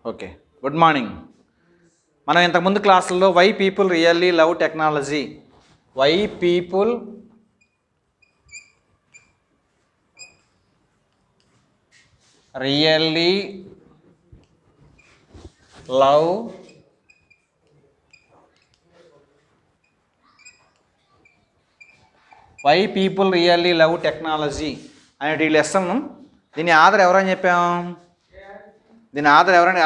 Okay, good morning. మనం ఇంతకుముందు క్లాసుల్లో why people really love technology, why people really love why people really love technology అనే lesson. దీని author ఎవరని చెప్పాం? దీని ఆధార్ ఎవరని?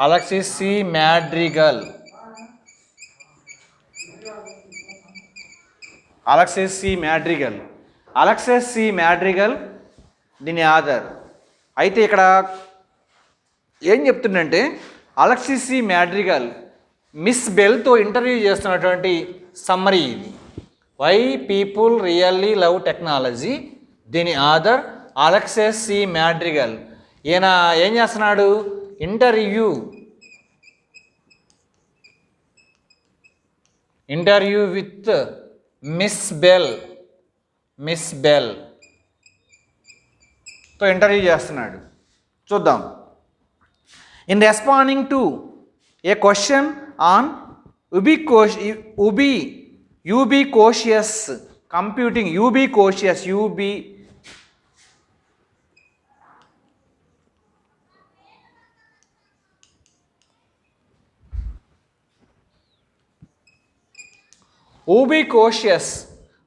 Alexis C Madrigal. Alexis C Madrigal దీని ఆధార్. అయితే ఇక్కడ ఏం చెప్తుందంటే, అలెక్సిస్ సి మ్యాడ్రిగల్ మిస్ బెల్తో ఇంటర్వ్యూ చేస్తున్నటువంటి సమ్మరీ ఇది. Why people really love technology, దీని ఆధార్ అలెక్సిస్ సి మ్యాడ్రిగల్. ఈయన ఏం చేస్తున్నాడు? ఇంటర్వ్యూ విత్ మిస్ బెల్తో ఇంటర్వ్యూ చేస్తున్నాడు. చూద్దాం. In responding to A question on ubiquitous computing, ubiquitous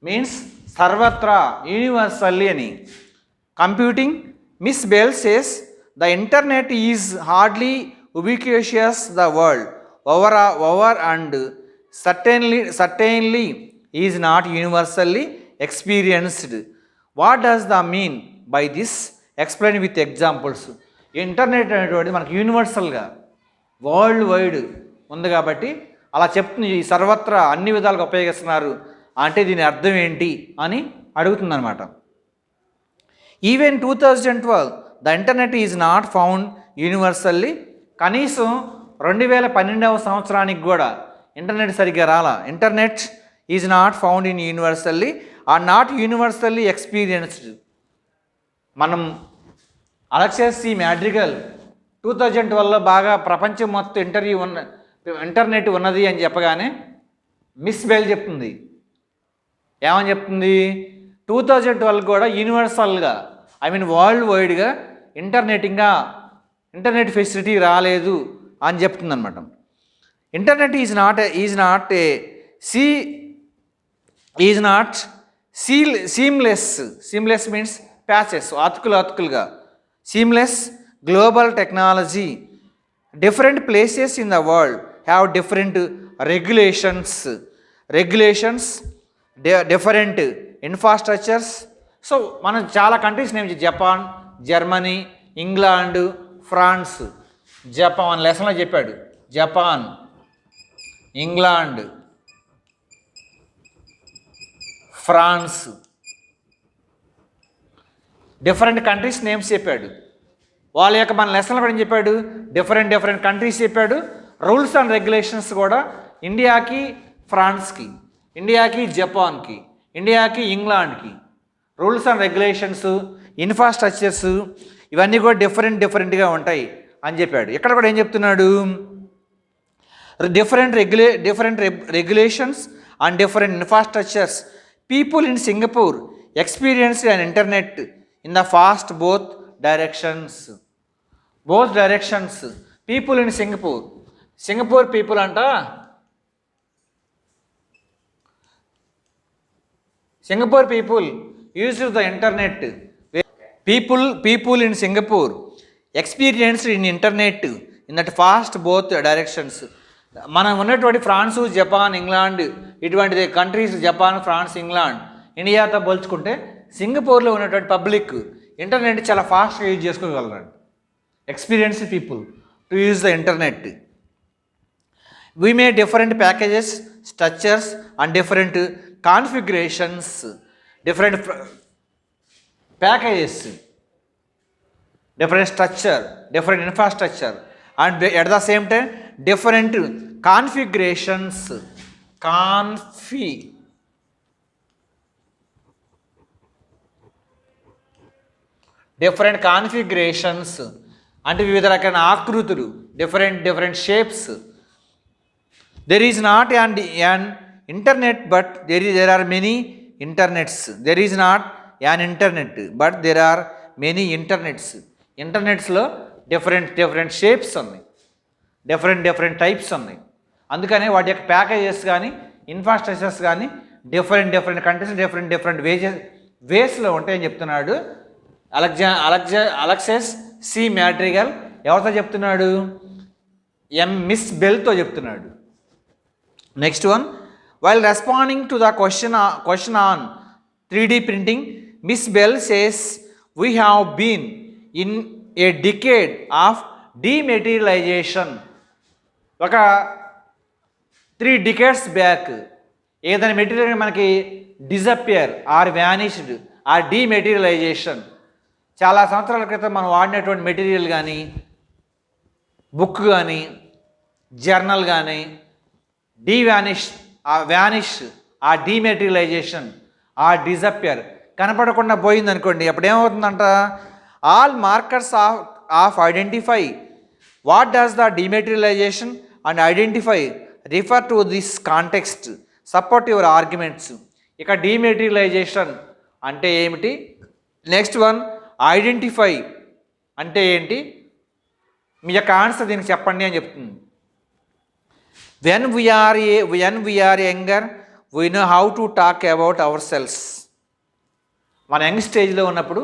means sarvatra, universally అని. Computing, Miss Bell says the internet is hardly ubiquitous the world over and certainly is not universally experienced. What does the mean by this? Explain with examples. Internet అనేటువంటిది మనకు యూనివర్సల్గా world wide ఉంది కాబట్టి అలా చెప్తుంది. ఈ సర్వత్రా అన్ని విధాలుగా ఉపయోగిస్తున్నారు అంటే దీని అర్థం ఏంటి అని అడుగుతుందన్నమాట. Even 2012 the internet is not found universally. కనీసం 2012వ సంవత్సరానికి కూడా ఇంటర్నెట్ సరిగ్గా రాలా. Internet is not found in universally or not universally experienced. మనం అలెక్సిస్ సి మ్యాడ్రిగల్ 2012లో బాగా ప్రపంచం మొత్తం ఇంటర్నెట్ ఉన్నది అని చెప్పగానే మిస్ బెల్ చెప్తుంది. ఏమని చెప్తుంది? 2012 కూడా యూనివర్సల్గా, వరల్డ్ వైడ్గా ఇంటర్నెట్ ఫెసిలిటీ రాలేదు అని చెప్తుంది అనమాట. Internet is not seamless means patches, అతుకులుగా. Seamless global technology. Different places in the world have different regulations, different infrastructures. So మనం చాలా countries name, Japan, Germany, England, France. Japan లెసన్లో చెప్పాడు. Japan, England, France, different countries names చెప్పాడు. వాళ్ళ యొక్క మన లెసన్లో కూడా ఏం చెప్పాడు? డిఫరెంట్ కంట్రీస్ చెప్పాడు. రూల్స్ అండ్ రెగ్యులేషన్స్ కూడా ఇండియాకి ఫ్రాన్స్కి, ఇండియాకి జపాన్కి, ఇండియాకి ఇంగ్లాండ్కి రూల్స్ అండ్ రెగ్యులేషన్స్, ఇన్ఫ్రాస్ట్రక్చర్స్ ఇవన్నీ కూడా డిఫరెంట్గా ఉంటాయి అని చెప్పాడు. ఇక్కడ కూడా ఏం చెప్తున్నాడు? Different regulations and different infrastructures. People in Singapore experienced and internet in the fast both directions. People in Singapore people అంట. Singapore people use the internet. People in Singapore experienced in internet in that fast both directions. మనం ఉన్నటువంటి France, Japan, England ఇటువంటి countries, Japan, France, England, ఇండియాతో పోల్చుకుంటే సింగపూర్లో ఉన్నటువంటి public internet చాలా ఫాస్ట్గా యూజ్ చేసుకోగలరు. Experienced people to use the internet. We may different packages, structures and different configurations. Different packages, different structure, different infrastructure and at the same time different configurations. Different configurations అంటే వివిధ రకాల ఆకృతులు, different shapes. There is not an internet but there are many internets. There is not an internet but there are many internets. ఇంటర్నెట్స్లో different shapes ఉన్నాయి, different types ఉన్నాయి. అందుకనే వాటి యొక్క ప్యాకేజెస్ కానీ ఇన్ఫ్రాస్ట్రక్చర్స్ కానీ డిఫరెంట్ కంట్రీస్ డిఫరెంట్ వేస్లో ఉంటాయని చెప్తున్నాడు అలెక్సెస్ సి మ్యాడ్రిగల్. ఎవరితో చెప్తున్నాడు? మిస్ బెల్తో చెప్తున్నాడు. Next one, while responding to the question on 3D printing, Miss Bell says we have been in a decade of dematerialization. ఒక 3 decades బ్యాక్ ఏదైనా మెటీరియల్ మనకి disappear or vanished or dematerialization, చాలా సంవత్సరాల క్రితం మనం వాడినటువంటి మెటీరియల్ కానీ, బుక్ కానీ, జర్నల్ కానీ వ్యానిష్ ఆ డీమెటీరియలైజేషన్ ఆ డిజపియర్ కనపడకుండా పోయిందనుకోండి, అప్పుడు ఏమవుతుందంట? All markers of identify what does the dematerialisation and identify refer to this context support your arguments. ఇక డీమెటీరియలైజేషన్ అంటే ఏమిటి, నెక్స్ట్ వన్ ఐడెంటిఫై అంటే ఏంటి, మీ యొక్క ఆన్సర్ దీనికి చెప్పండి అని చెప్తుంది. When we're younger we know how to talk about ourselves. మన యంగ్ స్టేజ్లో ఉన్నప్పుడు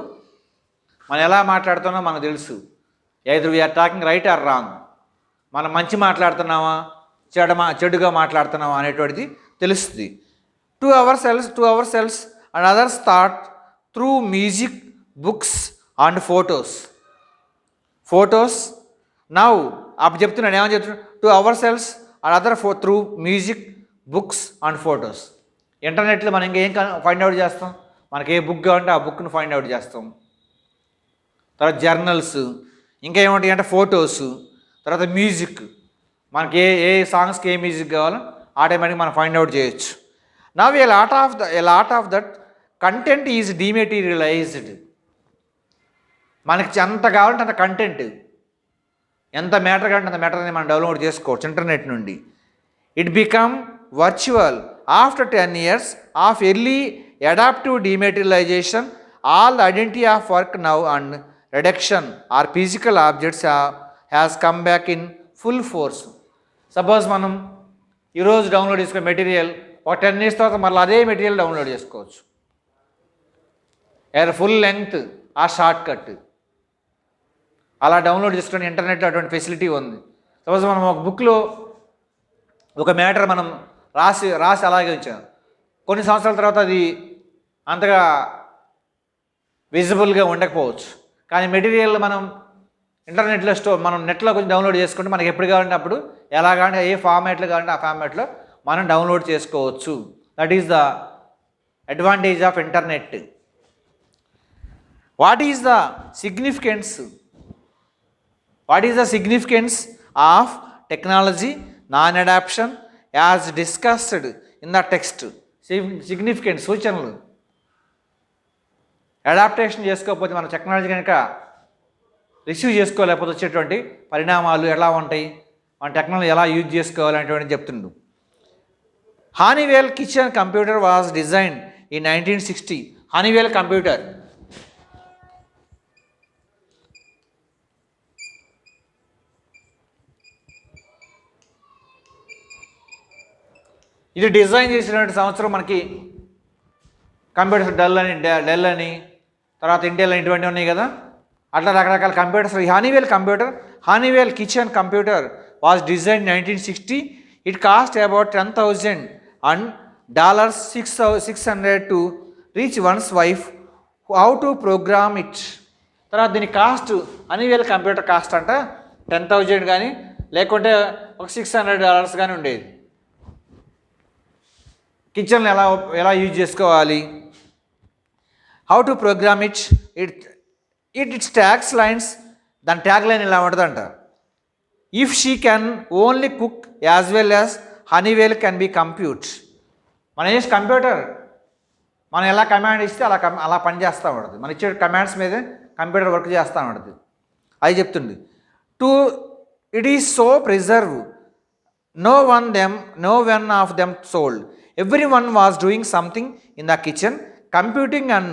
మనం ఎలా మాట్లాడుతున్నామో మనకు తెలుసు. Either we're talking right or wrong. మనం మంచి మాట్లాడుతున్నామా చెడుగా మాట్లాడుతున్నామా అనేటువంటిది తెలుస్తుంది. To ourselves and others thought through music, books and photos now అప్పుడు చెప్తున్నాడు, ఏమని చెప్తున్నాడు? To ourselves and other through music, books and photos. ఇంటర్నెట్లో మనం ఇంకేం ఫైండ్ అవుట్ చేస్తాం? మనకి ఏ బుక్ కావాలంటే ఆ బుక్ను ఫైండ్ అవుట్ చేస్తాం. తర్వాత జర్నల్స్, ఇంకా ఏమంటాయి అంటే ఫొటోస్, తర్వాత మ్యూజిక్, మనకి ఏ సాంగ్స్కి ఏ మ్యూజిక్ కావాలో ఆటోమేటిక్గా మనం ఫైండ్ అవుట్ చేయొచ్చు. Now a lot of that content is dematerialised. మనకి ఎంత కావాలంటే అంత కంటెంట్, ఎంత మ్యాటర్ కావాలంటే అంత మ్యాటర్ని మనం డౌన్లోడ్ చేసుకోవచ్చు ఇంటర్నెట్ నుండి. It become virtual after 10 years of early adaptive dematerialization. All the identity of work now and reduction or physical objects has come back in full force. Suppose మనం ఈరోజు download చేసుకునే material ఒక 10 years తర్వాత మళ్ళీ అదే material download చేసుకోవచ్చు. ఏదైనా full length ఆ షార్ట్ కట్ అలా డౌన్లోడ్ చేసుకునే ఇంటర్నెట్లో అటువంటి ఫెసిలిటీ ఉంది. సపోజ్ మనం ఒక బుక్లో ఒక మ్యాటర్ మనం రాసి అలాగే ఉంచాం, కొన్ని సంవత్సరాల తర్వాత అది అంతగా విజిబుల్గా ఉండకపోవచ్చు. కానీ మెటీరియల్ మనం ఇంటర్నెట్లో మనం నెట్లో కొంచెం డౌన్లోడ్ చేసుకుంటే మనకి ఎప్పుడు కావాలంటే అప్పుడు ఎలా కావాలంటే ఏ ఫార్మాట్లో కావాలంటే ఆ ఫార్మాట్లో మనం డౌన్లోడ్ చేసుకోవచ్చు. That is the advantage of internet. What is the significance of technology non adoption as discussed in the text. Significance సూచనలు. అడాప్టేషన్ చేసుకోకపోతే మన టెక్నాలజీ కనుక రిసీవ్ చేసుకోలేకపోతే వచ్చేటువంటి పరిణామాలు ఎలా ఉంటాయి, మన టెక్నాలజీ ఎలా యూజ్ చేసుకోవాలనేటువంటి చెప్తుండు. Honeywell kitchen computer was design in 1960. Honeywell computer ఇది డిజైన్ చేసినటువంటి సంవత్సరం మనకి కంప్యూటర్స్ డెల్ అని తర్వాత ఇంటెల్ అని ఇటువంటి ఉన్నాయి కదా, అట్లా రకరకాల computers. Honeywell kitchen computer was design 1960. It cost about $10,000 and $600 to reach one's wife how to program it. తర్వాత దీని కాస్ట్ హానీవెల్ కంప్యూటర్ కాస్ట్ అంట 10,000 కానీ లేకుంటే ఒక $600 కానీ ఉండేది. కిచెన్లో ఎలా యూజ్ చేసుకోవాలి, how to programme it's tags lines. దాని ట్యాగ్ లైన్ ఇలా ఉంటుందంట, if she can only cook as well as Honeywell can be compute. మనం చేసే కంప్యూటర్ మనం ఎలా కమాండ్ ఇస్తే అలా పనిచేస్తూ ఉంటుంది. మనం ఇచ్చే కమాండ్స్ మీదే కంప్యూటర్ వర్క్ చేస్తూ ఉంటుంది. అది చెప్తుంది. To it is so preserve no one of them sold. Everyone was doing something in the kitchen, computing, and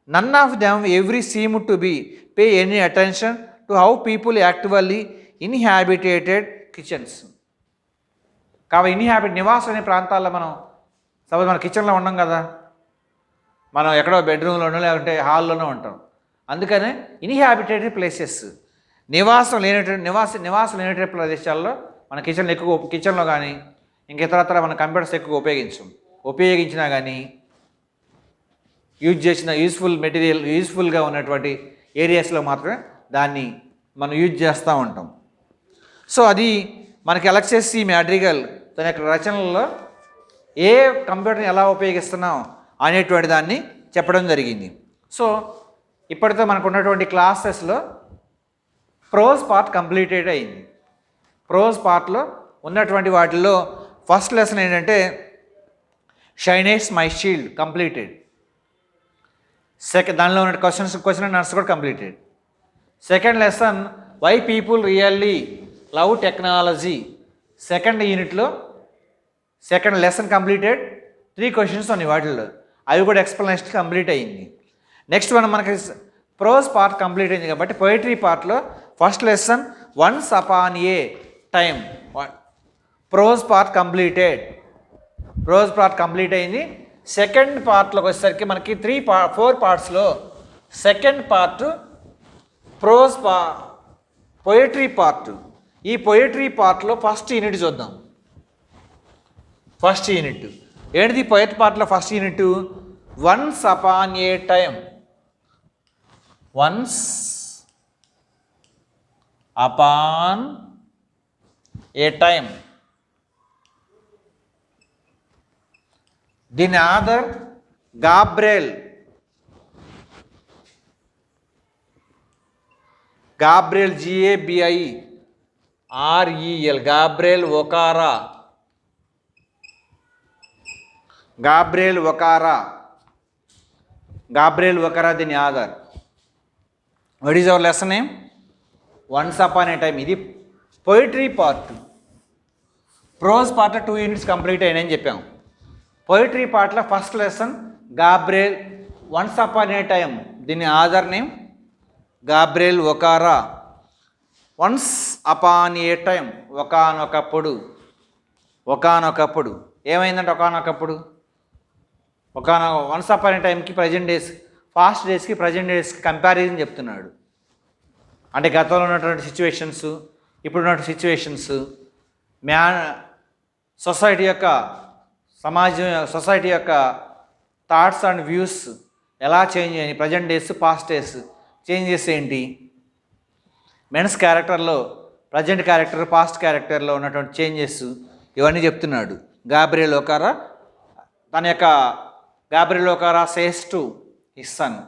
none of them every seemed to be pay any attention to how people actually inhabited kitchens. కాబట్టి నివాసం అనే ప్రాంతాల్లో మనం suppose మన కిచెన్లో ఉన్నాం కదా, మనం ఎక్కడో బెడ్రూమ్లోనో లేకుంటే హాల్లోనో ఉంటాం. అందుకనే ఇన్హాబిటెడ్ ప్లేసెస్, నివాసం లేనటువంటి ప్రదేశాల్లో మన కిచెన్లో కానీ ఇంక ఇతరత్ర మన కంప్యూటర్స్ ఎక్కువ ఉపయోగించినా కానీ యూజ్ఫుల్గా ఉన్నటువంటి ఏరియాస్లో మాత్రమే దాన్ని మనం యూజ్ చేస్తూ ఉంటాం. సో అది మనకి అలెక్సిస్ సి మ్యాడ్రిగల్ తన యొక్క రచనల్లో ఏ కంప్యూటర్ని ఎలా ఉపయోగిస్తున్నాం అనేటువంటి దాన్ని చెప్పడం జరిగింది. సో ఇప్పటితో మనకు ఉన్నటువంటి క్లాసెస్లో ప్రోజ్ పార్ట్ కంప్లీటెడ్ అయింది. ప్రోజ్ పార్ట్లో ఉన్నటువంటి వాటిల్లో ఫస్ట్ లెసన్ ఏంటంటే షైనైట్స్ మై షీల్డ్ కంప్లీటెడ్. దానిలో ఉన్న క్వశ్చన్ అండ్ ఆన్సర్ కూడా completed. Second lesson why people really love technology, second యూనిట్లో సెకండ్ లెసన్ కంప్లీటెడ్. 3 క్వశ్చన్స్ ఉన్నాయి వాటిల్లో, అవి కూడా ఎక్స్ప్లెనేషన్ కంప్లీట్ అయ్యింది. నెక్స్ట్ మనకి ప్రోజ్ పార్ట్ కంప్లీట్ అయింది కాబట్టి పోయిటరీ పార్ట్లో first lesson once upon a time, prose part complete అయింది. సెకండ్ పార్ట్లోకి వచ్చేసరికి మనకి 4 పార్ట్స్లో సెకండ్ పార్ట్ పోయిటరీ పార్ట్. ఈ పోయిటరీ పార్ట్లో ఫస్ట్ యూనిట్ చూద్దాం. ఫస్ట్ యూనిట్ ఏంటిది? పోయిటరీ పార్ట్లో first unit once upon a time. Once upon a time. దీని author Gabriel GABIREL Gabriel Okara దీని author. What is our lesson name? Once upon a time. ఇది poetry part. Prose part 2 units complete అయినాయని చెప్పాము. Poetry పార్ట్లో first lesson Gabriel once upon a time, దీని author name Gabriel Okara. Once upon a time, ఒకానొకప్పుడు ఏమైందంటే once upon a టైంకి present days, past డేస్కి present డేస్కి కంపారిజన్ చెప్తున్నాడు. అంటే గతంలో ఉన్నటువంటి సిచ్యువేషన్స్, ఇప్పుడున్నటువంటి సిచ్యువేషన్స్, సొసైటీ యొక్క థాట్స్ అండ్ వ్యూస్ ఎలా చేంజ్ అయ్యాయి, present days past days changes ఏంటి, మెన్స్ క్యారెక్టర్లో ప్రజెంట్ క్యారెక్టర్ పాస్ట్ క్యారెక్టర్లో ఉన్నటువంటి చేంజెస్, ఇవన్నీ చెప్తున్నాడు Gabriel Okara. Gabriel Okara says to his son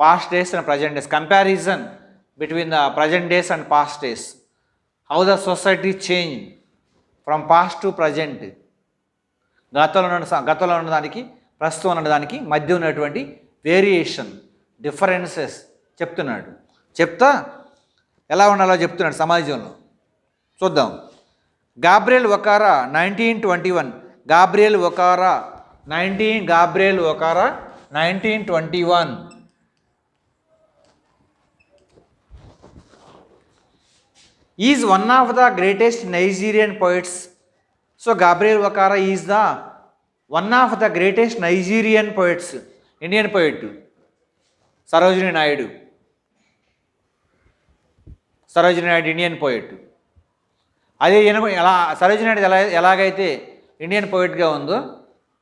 past days and present days, comparison between the present days and past days, how the society change from past to present. గతంలో ఉన్నదానికి ప్రస్తుతం ఉన్నదానికి మధ్య ఉన్నటువంటి వేరియేషన్, డిఫరెన్సెస్ చెప్తా ఎలా ఉండాలో చెప్తున్నాడు సమాజంలో. చూద్దాం. Gabriel Okara 1921. Gabriel Okara 1921. Is one of the greatest Nigerian poets. So Gabriel Okara is the one of the greatest Nigerian poets. Indian poet Sarojini Naidu Indian poet. అదే సరోజినీ నాయుడు ఎలాగైతే ఇండియన్ పోయిట్గా ఉందో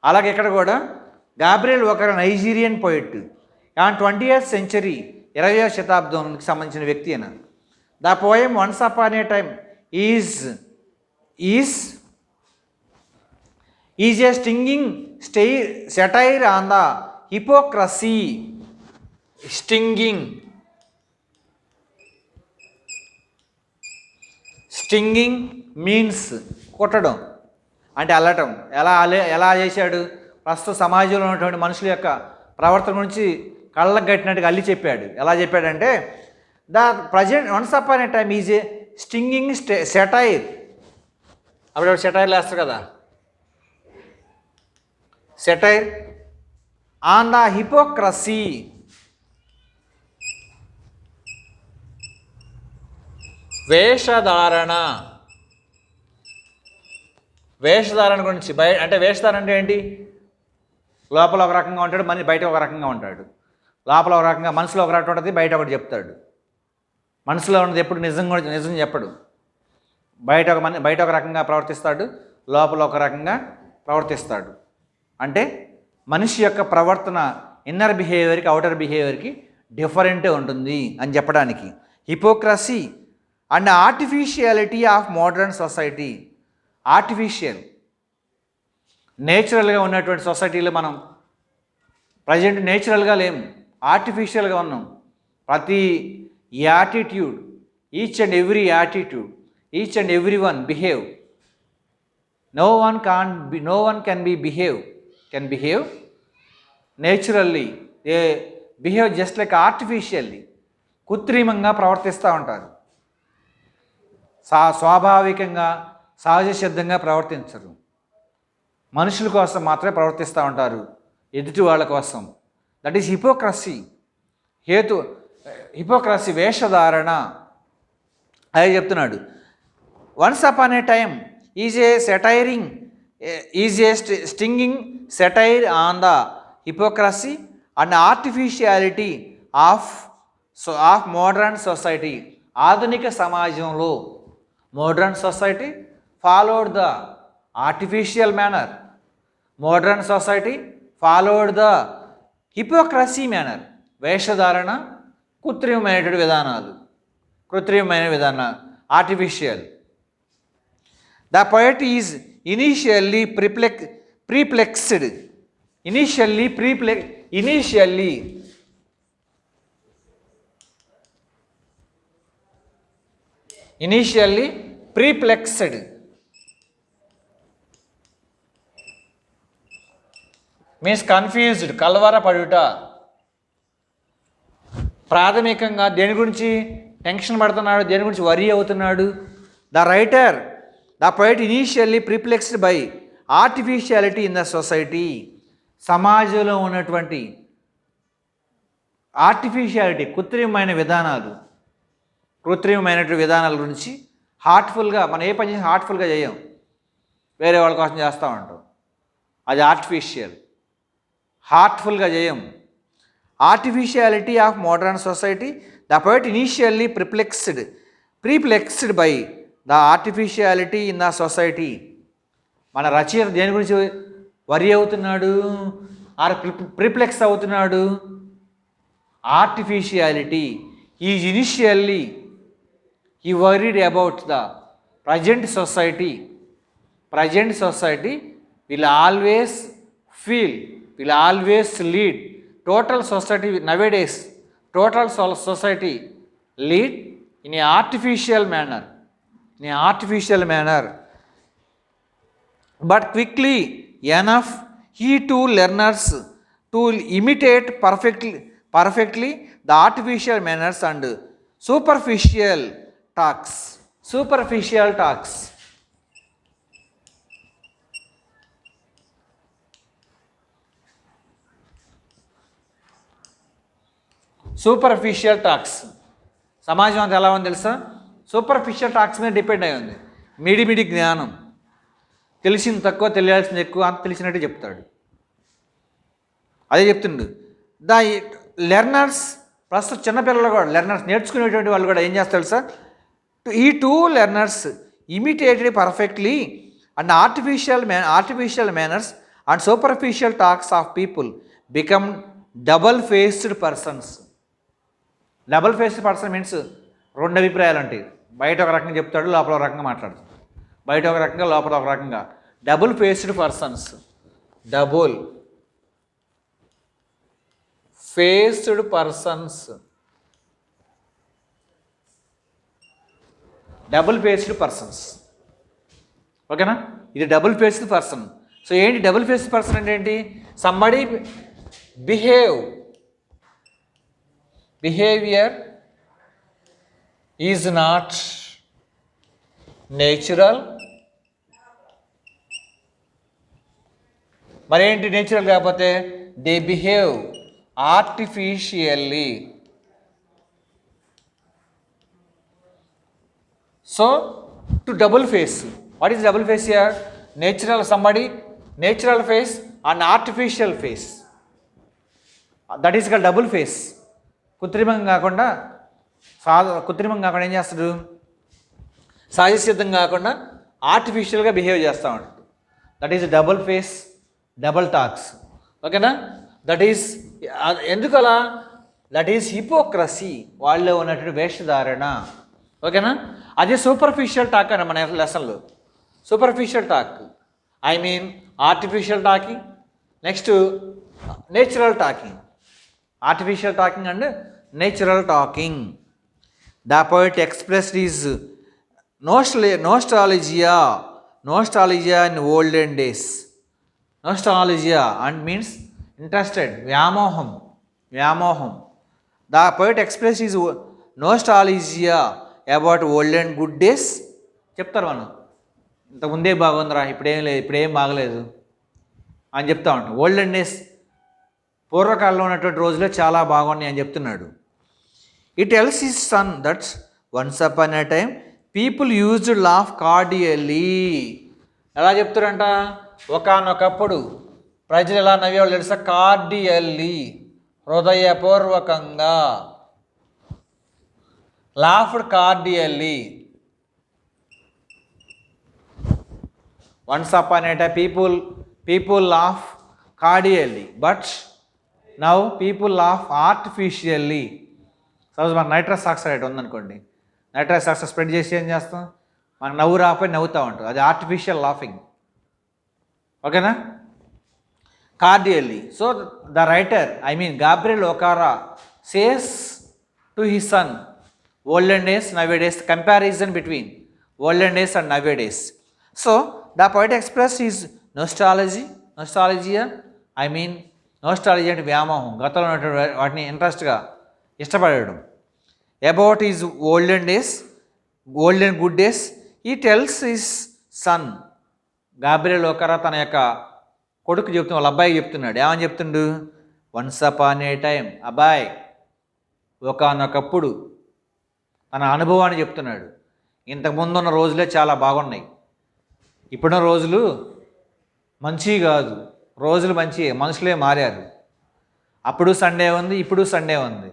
అలాగే ఇక్కడ కూడా Gabriel Okara Nigerian poet. 20th century 20వ శతాబ్దానికి సంబంధించిన వ్యక్తి అయిన. The poem once upon a time is a stinging satire on the hypocrisy. Stinging means కొట్టడం అంటే అల్లటం. ఎలా చేశాడు? ప్రస్తుత సమాజంలో ఉన్నటువంటి మనుషుల యొక్క ప్రవర్తన గురించి కళ్ళకు కట్టినట్టుగా అల్లి చెప్పాడు. ఎలా చెప్పాడంటే the present once upon a time is a stinging satire. అప్పుడు సెటైర్లు వేస్తారు కదా, సెటైర్ ఆన్ ద హిపోక్రసీ. వేషధారణ గురించి అంటే వేషధారణ అంటే ఏంటి? లోపల ఒక రకంగా ఉంటాడు, బయట ఒక రకంగా ఉంటాడు. లోపల ఒక రకంగా, మనసులో ఒక రకం ఉంటుంది, బయట ఒకటి చెప్తాడు. మనసులో ఉన్నది ఎప్పుడు నిజం చెప్పడు. బయట ఒక రకంగా ప్రవర్తిస్తాడు, లోపల ఒక రకంగా ప్రవర్తిస్తాడు. అంటే మనిషి యొక్క ప్రవర్తన ఇన్నర్ బిహేవియర్కి అవుటర్ బిహేవియర్కి డిఫరెంటే ఉంటుంది అని చెప్పడానికి. Hypocrisy and artificiality of modern society. Artificial, నేచురల్గా ఉన్నటువంటి సొసైటీలో మనం ప్రజెంట్ నేచురల్గా లేము, ఆర్టిఫిషియల్గా ఉన్నాం. ప్రతి attitude, each and every attitude, each and every one behave. No one can behave naturally. They behave just like artificially. కృత్రిమంగా ప్రవర్తిస్తూ ఉంటారు. స్వాభావికంగా సహజ సిద్ధంగా ప్రవర్తించరు. మనుషుల కోసం మాత్రమే ప్రవర్తిస్తూ ఉంటారు, ఎదుటి వాళ్ళ కోసం. That is hypocrisy. హిపోక్రసీ వేషధారణ. అదే చెప్తున్నాడు. Once upon a time is a stinging satire on the hypocrisy and artificiality of modern society. ఆధునిక సమాజంలో modern society followed the artificial manner. Modern society followed the hypocrisy manner. వేషధారణ, కృత్రిమమైన విధానాలు, artificial. The poet is initially perplexed. Initially perplexed means confused, కలవరపడుట. ప్రాథమికంగా దేని గురించి tension పడుతున్నాడు, దేని గురించి వరీ అవుతున్నాడు? The poet initially perplexed by artificiality in the society. సమాజంలో ఉన్నటువంటి ఆర్టిఫిషియాలిటీ, కృత్రిమమైన విధానాల గురించి హార్ట్ఫుల్గా, మనం ఏ పని చేసి హార్ట్ఫుల్గా చేయం, వేరే వాళ్ళ కోసం చేస్తూ ఉంటాం. అది హార్ట్ఫుల్గా చేయం. Artificiality of modern society. The poet initially perplexed by the artificiality in the society. మన రచయిత దేని గురించి వరి అవుతున్నాడు, ప్రిప్లెక్స్ అవుతున్నాడు? Artificiality. He worried about the present society. Present society will always lead. Total society nowadays, society lead in an artificial manner. But quickly enough, he too learners to imitate perfectly the artificial manners and superficial talks. Superficial talks సమాజం అంతా ఎలా ఉంది తెలుసా? Superficial talks మీద depend అయి ఉంది. మిడి జ్ఞానం, తెలిసింది తక్కువ, తెలియాల్సింది ఎక్కువ, అంత తెలిసినట్టు చెప్తాడు. అదే చెప్తుండు. ద లెర్నర్స్, ప్రస్తుతం చిన్నపిల్లలు కూడా లెర్నర్స్, నేర్చుకునేటువంటి వాళ్ళు కూడా ఏం చేస్తారు సార్? ఈ two learners imitated perfectly and artificial manners and superficial talks of people become double faced persons. Double faced person means రెండు అభిప్రాయాలు ఉంటాయి. బయట ఒక రకంగా చెప్తాడు, లోపల ఒక రకంగా మాట్లాడతాడు. బయట ఒక రకంగా, లోపల ఒక రకంగా. Double faced persons. Double faced persons. ఓకేనా? ఇది డబుల్ ఫేస్డ్ పర్సన్. సో ఏంటి డబుల్ ఫేస్డ్ పర్సన్ అంటే ఏంటి? Somebody behave behaviour is not natural. మరేంటి నేచురల్ కాకపోతే? They behave artificially. So to double face. What is double face here? Natural somebody, natural face and artificial face. That is called double face. కృత్రిమంగా కాకుండా ఏం చేస్తాడు? సహజసిద్ధం కాకుండా ఆర్టిఫిషియల్గా behave చేస్తూ ఉంటాడు. That is double face, double talks. ఓకేనా? That is ఎందుకు అలా? దట్ ఈస్ హిపోక్రసీ, వాళ్ళలో ఉన్నటువంటి వేషధారణ. ఓకేనా? అదే సూపర్ఫిషియల్ టాక్ అని మన లెసన్లో. Superficial talk, I mean artificial talking, next natural talking. Artificial talking and natural talking. The poet expressed is nostalgia in olden days. Nostalgia and means interested, వ్యామోహం. The poet express is nostalgia about old and good days. చెప్తారు మనం, ఇంతకుముందే బాగుందిరా, ఇప్పుడేం లేదు, ఇప్పుడేం బాగలేదు అని చెప్తా ఉంటాం. ఓల్డెన్ డేస్, పూర్వకాలంలో ఉన్నటువంటి రోజులే చాలా బాగున్నాయి అని చెప్తున్నాడు. It tells his son that once upon a time people used laugh cordially. ఎలా చెప్తారంట? ఒకానొకప్పుడు ప్రజలు ఎలా నవ్వేవాళ్ళు తెలుసా? కార్డియల్లీ, హృదయపూర్వకంగా. Laughed cordially. Once upon a time people laugh cordially, but now people laugh artificially. Suppose మనకు నైట్రస్ ఆక్సైడ్ ఉందనుకోండి, నైట్రస్ ఆక్సైడ్ స్ప్రెడ్ చేసి ఏం చేస్తాం? మనకు నవ్వు రాకపోయి నవ్వుతూ ఉంటాం, అది ఆర్టిఫిషియల్ లాఫింగ్. ఓకేనా? Cordially. So the writer, I mean Gabriel Okara, says to his son olden days, nowadays, comparison between olden days and nowadays. So the poet express is nostalgia, I mean nostalgia అంటే వ్యామోహం, గతంలో ఉన్నటువంటి వాటిని ఇంట్రెస్ట్గా ఇష్టపడడం. About is olden days, olden good days. He tells his son, Gabriel Okara తన యొక్క కొడుకు చెప్తున్న, వాళ్ళ అబ్బాయికి చెప్తున్నాడు. ఏమని చెప్తుండు? వన్స్ అపాన్ ఏ టైం, అబ్బాయ్ ఒకానొకప్పుడు, తన అనుభవాన్ని చెప్తున్నాడు. ఇంతకుముందు ఉన్న రోజులే చాలా బాగున్నాయి, ఇప్పుడున్న రోజులు మంచి కాదు. రోజులు మంచి, మనుషులే మారారు. అప్పుడు సండే ఉంది, ఇప్పుడు సండే ఉంది.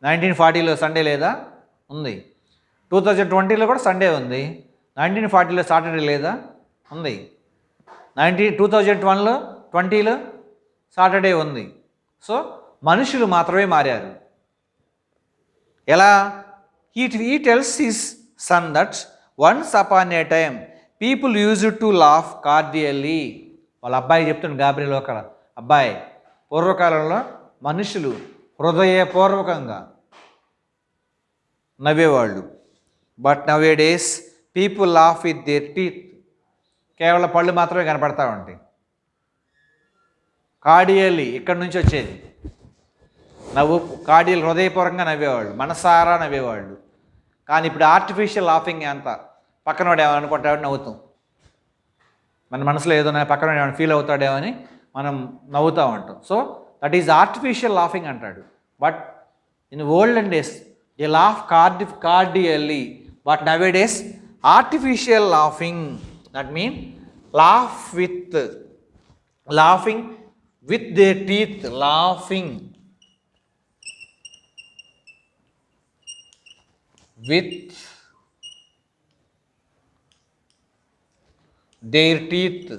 1940లో సండే లేదా? ఉంది. 2020లో కూడా సండే ఉంది. 1940లో సాటర్డే లేదా? ఉంది. 2020లో సాటర్డే ఉంది. సో మనుషులు మాత్రమే మారారు. ఎలా? He tells his son that once upon a time people used to laugh cordially. వాళ్ళ అబ్బాయి చెప్తుంది గాబ్రియల్ ఓకారా, అబ్బాయి పూర్వకాలంలో మనుషులు హృదయపూర్వకంగా నవ్వేవాళ్ళు. But nowadays people laugh with their teeth. కేవలం పళ్ళు మాత్రమే కనపడతా ఉంటాయి. కార్డియల్లీ ఇక్కడి నుంచి వచ్చేది నవ్వు. కార్డియల్ హృదయపూర్వకంగా నవ్వేవాళ్ళు, మనసారా నవ్వేవాళ్ళు. కానీ ఇప్పుడు ఆర్టిఫిషియల్ లాఫింగ్ అంతా, పక్కన వాడు ఏమైనా అనుకుంటాడని నవ్వుతాం. మన మనసులో ఏదో పక్కన ఏమైనా ఫీల్ అవుతాడేమో అని మనం నవ్వుతూ ఉంటాం. So that is artificial laughing అంటాడు. But in olden days they laugh cordially, but nowadays artificial laughing. That mean laughing with their teeth, laughing with their teeth.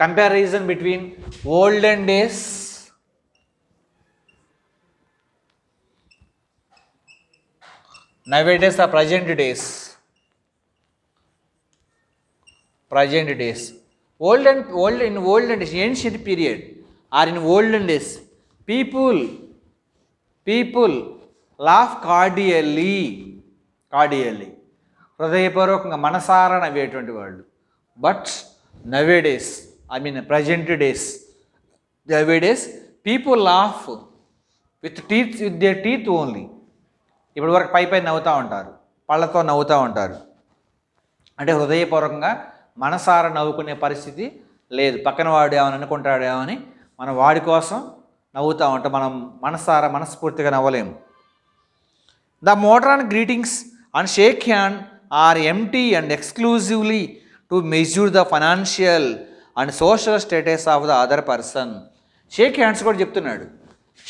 Comparison between olden days nowadays or present days. In olden days, ancient period, or in olden days, people laugh cordially, హృదయపూర్వకంగా మనసారా నవ్వేటువంటి వాళ్ళు. But nowadays I mean present days. Nowadays people laugh with their teeth only. ఇప్పటి వరకు పై నవ్వుతూ ఉంటారు, పళ్ళతో నవ్వుతూ ఉంటారు. అంటే హృదయపూర్వకంగా మనసారా నవ్వుకునే పరిస్థితి లేదు. పక్కన వాడు ఏమని అనుకుంటాడేమో అని మనం వాడి కోసం నవ్వుతూ ఉంటాం. మనం మనస్ఫూర్తిగా నవ్వలేము. The modern greetings and shake hand are empty and exclusively to measure the financial and social status of the other person. Shake hands కూడా చెప్తున్నాడు.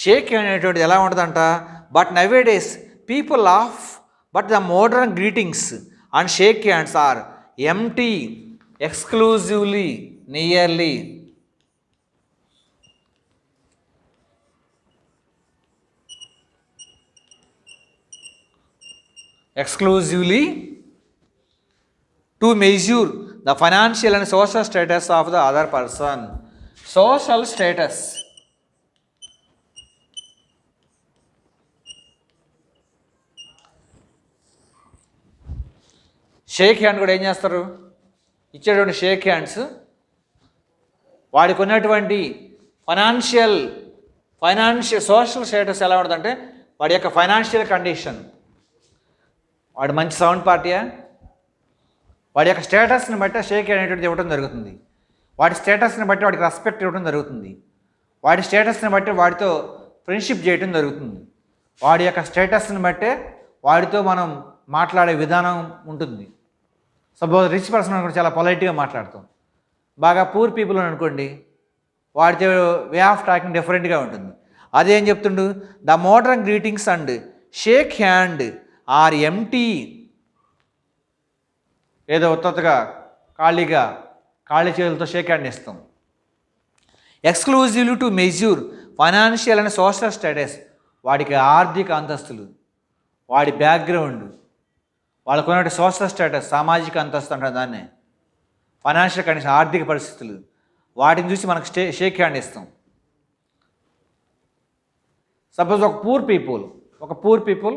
షేక్ హ్యాండ్ అనేటువంటిది ఎలా ఉంటుందంట, but nowadays people of but the modern greetings and shake hands are empty exclusively nearly exclusively to measure the financial and social status of the other person. Social status. Shake hand కూడా ఏం చేస్తారు, ఇచ్చేటువంటి shake hands వాడికి ఉన్నటువంటి financial social status ఎలా ఉంటుందంటే వాడి యొక్క ఫైనాన్షియల్ కండిషన్, వాడు మంచి సౌండ్ పార్టీయా, వాడి యొక్క స్టేటస్ని బట్టి షేక్ అనేటువంటిది ఇవ్వడం జరుగుతుంది. వాడి స్టేటస్ని బట్టి వాడికి రెస్పెక్ట్ ఇవ్వడం జరుగుతుంది. వాడి స్టేటస్ని బట్టి వాడితో ఫ్రెండ్షిప్ చేయడం జరుగుతుంది. వాడి యొక్క స్టేటస్ని బట్టే వాడితో మనం మాట్లాడే విధానం ఉంటుంది. సపోజ్ రిచ్ పర్సన్ అనుకోండి, చాలా పొలైట్గా మాట్లాడతాం. బాగా పూర్ పీపుల్ అనుకోండి, వాడితో వే ఆఫ్ టాకింగ్ డిఫరెంట్గా ఉంటుంది. అదేం చెప్తుండు, the modern greetings and shake hand are empty, ఏదో ఉత్తగా ఖాళీ చేతులతో షేక్ హ్యాండ్ ఇస్తాం. Exclusively to measure financial and social status, వాడికి ఆర్థిక అంతస్తులు, వాడి బ్యాక్గ్రౌండ్, వాళ్ళకున్నటువంటి సోషల్ స్టేటస్, సామాజిక అంతస్తు అంటారు దాన్ని, ఫైనాన్షియల్ కండిషన్, ఆర్థిక పరిస్థితులు, వాటిని చూసి మనకు షేక్ హ్యాండ్ ఇస్తాం. సపోజ్ ఒక పూర్ పీపుల్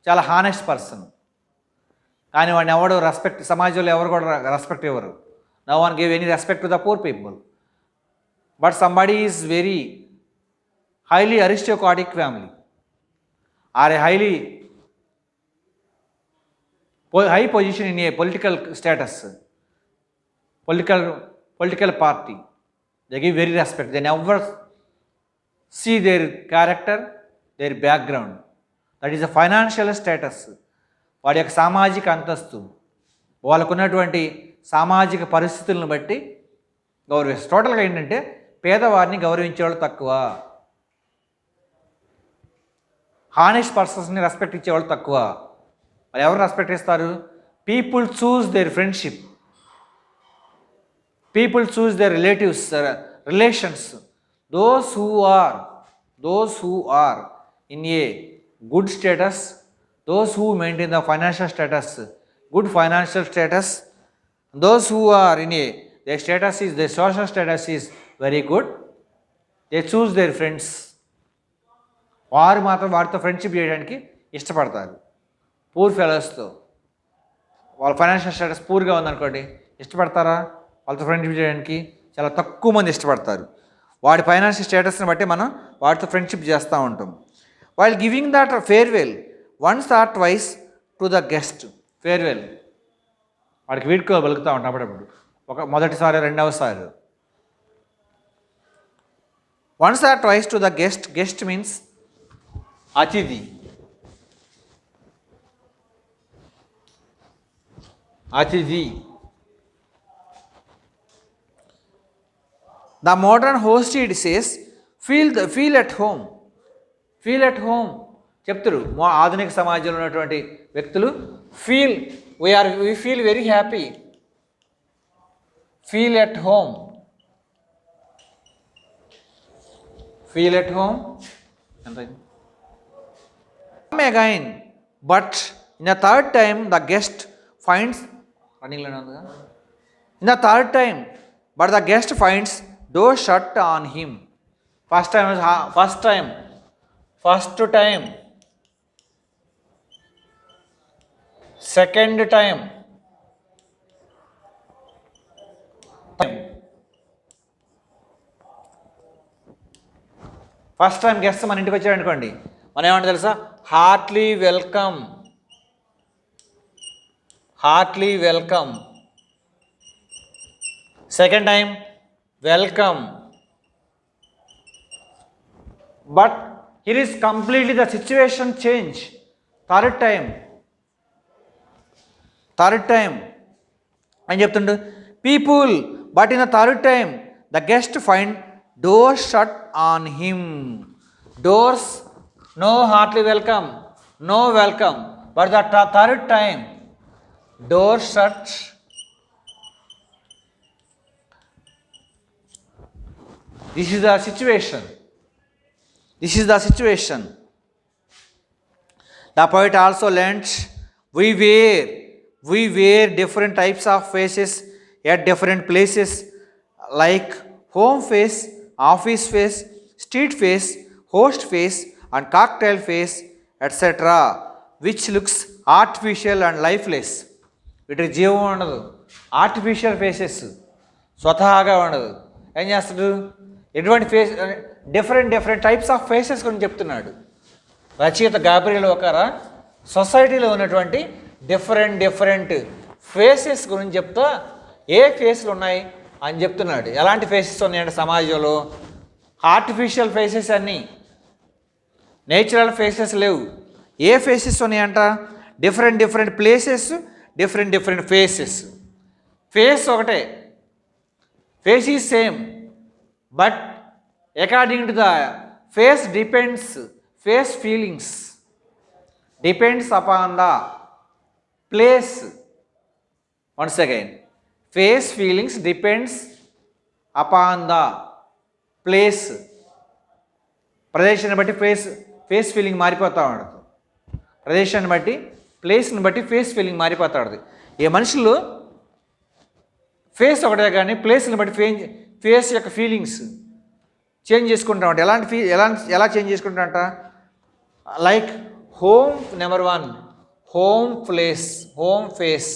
చాలా హానెస్ట్ పర్సన్, కానీ వాడిని ఎవడు రెస్పెక్ట్, సమాజంలో ఎవరు కూడా రెస్పెక్ట్ ఇవ్వరు. No one give any respect to the poor people. But somebody is very highly aristocratic family or a high position in a political status, political party, they give very respect. They never see their character, their background. That is a financial status, వాడి యొక్క సామాజిక అంతస్తు, వాళ్ళకున్నటువంటి సామాజిక పరిస్థితులను బట్టి గౌరవిస్తారు. టోటల్గా ఏంటంటే పేదవారిని గౌరవించేవాళ్ళు తక్కువ, హానెస్ట్ పర్సన్స్ని రెస్పెక్ట్ ఇచ్చేవాళ్ళు తక్కువ. వాళ్ళు ఎవరు రెస్పెక్ట్ ఇస్తారు? People choose their friendship, people choose their relations, those who are in a good status, those who maintain the financial status, good financial status, those who are in their status is, their social status is very good, they choose their friends. వారు మాత్రం వారితో friendship చేయడానికి ఇష్టపడతారు. Poor ఫెలోస్తో, వాళ్ళ financial status పూర్గా ఉందనుకోండి, ఇష్టపడతారా? వాళ్ళతో friendship చేయడానికి చాలా తక్కువ మంది ఇష్టపడతారు. వాడి ఫైనాన్షియల్ స్టేటస్ని బట్టి మనం వాటితో ఫ్రెండ్షిప్ చేస్తూ ఉంటాం. While giving that farewell once or twice to the guest, farewell వాడికి వీడ్కో పలుకుతూ ఉంటాం అప్పుడప్పుడు, మొదటిసారి రెండవసారి. Once or twice to the guest means అతిథి. The modern hosted says feel at home చెప్తారు. ఆధునిక సమాజంలో ఉన్నటువంటి వ్యక్తులు we feel very happy, feel at home come again, but in the third time the guest finds door shut on him. First time, second time, first time guest మన ఇంటికి వచ్చాడు అనుకోండి, మనం ఏమంటే తెలుసా, heartly welcome, heartly welcome. Second time welcome. But here is completely the situation change. Third time అని చెప్తుండు people, but in the third time the guest find door shut on him. Doors, no heartly welcome, no welcome. But the third time door shut. This is the situation. This is the situation. The poet also learnt we wear different types of faces at different places, like home face, office face, street face, host face, and cocktail face, etc., which looks artificial and lifeless. వీటికి జీవం ఉండదు, artificial faces, స్వతహాగా ఉండదు. ఏం చేస్తాడు, ఎటువంటి face, different types of faces గురించి చెప్తున్నాడు రచయిత గాబ్రియల్ ఒకారా. సొసైటీలో ఉన్నటువంటి డిఫరెంట్ ఫేసెస్ గురించి చెప్తా ఏ ఫేస్లు ఉన్నాయి అని చెప్తున్నాడు. ఎలాంటి ఫేసెస్ ఉన్నాయంటే సమాజంలో ఆర్టిఫిషియల్ ఫేసెస్ అన్నీ, నేచురల్ ఫేసెస్ లేవు. ఏ ఫేసెస్ ఉన్నాయంట, different places, different faces. Face ఒకటే, face is same, but according to the face depends, face feelings depends upon the place. Once again, face feelings depends upon the place. ప్రదేశాన్ని బట్టి face feeling మారిపోతూ ఉండదు. ప్రదేశాన్ని బట్టి, ప్లేస్ని బట్టి ఫేస్ ఫీలింగ్ మారిపోతూ ఉంటుంది. ఏ మనుషులు ఫేస్ ఒకటే కానీ ప్లేస్ని బట్టి ఫేస్ యొక్క ఫీలింగ్స్ చేంజ్ చేసుకుంటామంట. ఎలా చేంజ్ చేసుకుంటామంట, like home, number 1 home place, home face.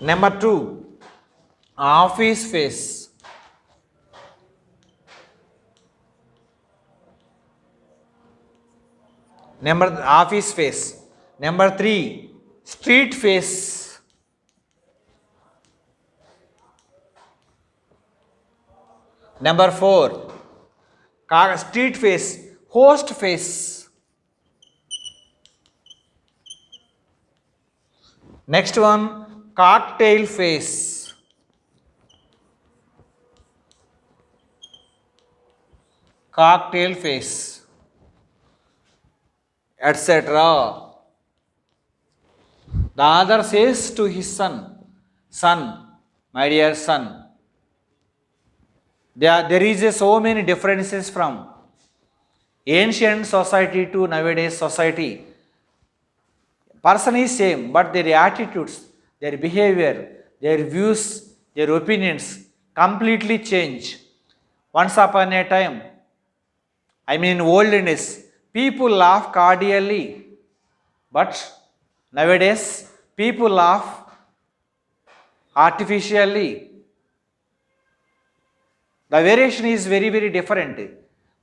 Number 2 office face. Office face. Number 3 street face. Number 4 street face, host face. Next one cocktail face. Cocktail face, etcetera. The other says to his son, my dear son, there is so many differences from ancient society to nowadays society. Person is same, but their attitudes, their behavior, their views, their opinions completely change. Once upon a time, in olden days, people laugh cordially, but nowadays people laugh artificially. The variation is very different.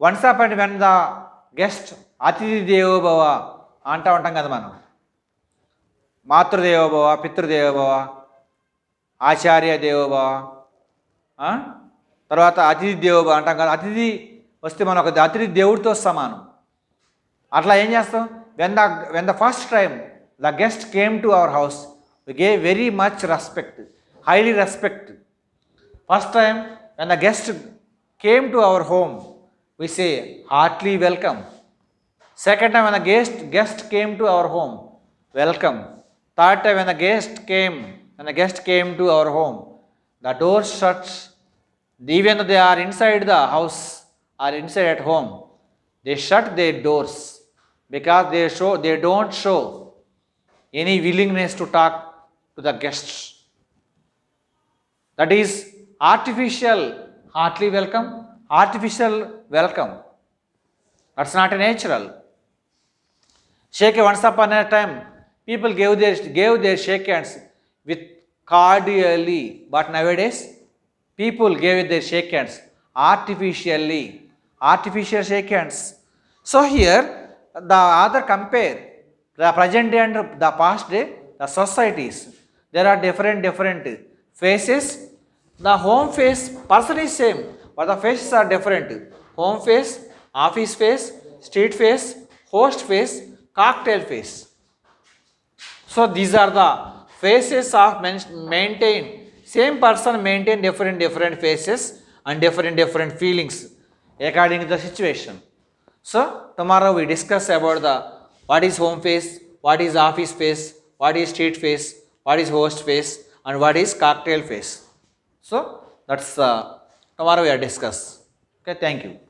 Once upon when the guest అతిథి దేవో భవ అంటూ ఉంటాం కదా మనం, మాతృదేవో భవ, పితృదేవో భవ, ఆచార్య దేవో భవ, తర్వాత అతిథి దేవో భవ అంటాం కదా. అతిథి వస్తే మనం ఒక అతిథి దేవుడితో సమానం. అట్లా ఏం చేస్తాం, when the first time the guest came to our house, we gave very much respect, highly respect. First time when the guest came to our home, we say heartily welcome. Second time when the guest came to our home, welcome. Third time when the guest came to our home, the door shuts. Even though they are inside the house or inside at home, they shut their doors because they don't show any willingness to talk to the guests. That is artificial heartily welcome, artificial welcome. That's not natural. Shake once upon a time, people gave their shake hands with cordially, but nowadays people gave their shake hands artificial shake hands. So here the other compare the present day and the past day, the societies. There are different faces. The home face person is same, but the faces are different. Home face, office face, street face, host face, cocktail face. So these are the faces of maintain. Same person maintain different faces and different feelings according to the situation. So tomorrow we discuss about the what is home face, what is office face, what is street face, what is host face, and what is cocktail face. So that's tomorrow we are discuss. Okay, thank you.